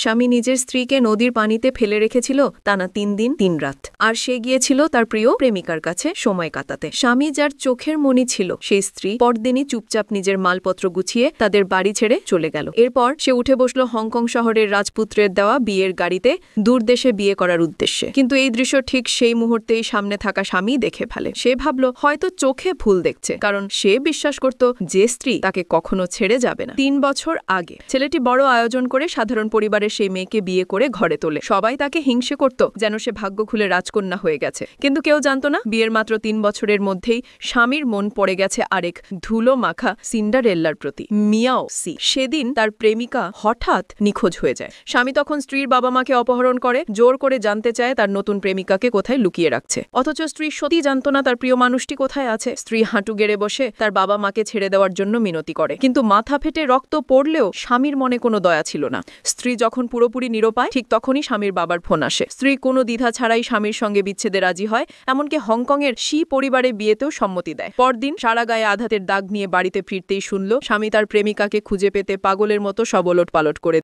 স্বামী নিজের স্ত্রীকে নদীর পানিতে ফেলে রেখেছিল টানা 3 দিন 3 রাত, আর সে গিয়েছিল তার প্রিয় প্রেমিকার কাছে সময় কাটাতে। স্বামী যার চোখের মণি ছিল সেই স্ত্রী পরদিনই চুপচাপ নিজের মালপত্র গুছিয়ে তাদের বাড়ি ছেড়ে চলে গেল। এরপর সে উঠে বসলো হংকং শহরের রাজপুত্রের দেওয়া বিয়ের গাড়িতে দূর দেশে বিয়ে করার উদ্দেশ্যে। কিন্তু এই দৃশ্য ঠিক সেই মুহূর্তেই সামনে থাকা স্বামী দেখে ফেলে। সে ভাবল হয়তো চোখে ভুল দেখছে, কারণ সে বিশ্বাস করত যে স্ত্রী তাকে কখনো ছেড়ে যাবে না। 3 বছর আগে ছেলেটি বড় আয়োজন করে সাধারণ পরিবারের সেই মেয়েকে বিয়ে করে ঘরে তোলে। সবাই তাকে হিংসে করত, যেন সে ভাগ্য খুলে রাজকন্যা হয়ে গেছে। কিন্তু কেউ জানতো না বিয়ের মাত্র 3 বছরের মধ্যেই স্বামীর মন পড়ে গেছে আরেক ধুলো মাখা সিন্ডারেল্লার প্রতি, মিয়াও সি। সেদিন তার প্রেমিকা হঠাৎ নিখোঁজ হয়ে যায়। স্বামী তখন স্ত্রীর বাবা মাকে অপহরণ করে, জোর করে জানতে চায় তার নতুন প্রেমিকাকে কোথায় লুকিয়ে রাখছে। অথচ স্ত্রী সত্যি জানতো না তার প্রিয় মানুষটি কোথায় আছে। স্ত্রী হাঁটু গেড়ে বসে তার বাবা মাকে ছেড়ে দেওয়ার জন্য মিনতি করে, কিন্তু মাথা ফেটে রক্ত পড়লেও স্বামীর মনে কোনো দয়া ছিল না। স্ত্রী যখন পুরোপুরি নিরুপায়, ঠিক তখনই স্বামীর বাবার ফোন আসে। স্ত্রী কোনো দ্বিধা ছাড়াই স্বামীর সঙ্গে বিচ্ছেদে রাজি হয়, এমনকি হংকংয়ের শি পরিবারে বিয়েতেও সম্মতি দেয়। পরদিন সারা গায়ে আঘাতের দাগ নিয়ে বাড়িতে ফিরতেই শুনল স্বামী তার প্রেমিকাকে খুঁজে পেতে পাগলের মতো সব ওলট পালট করে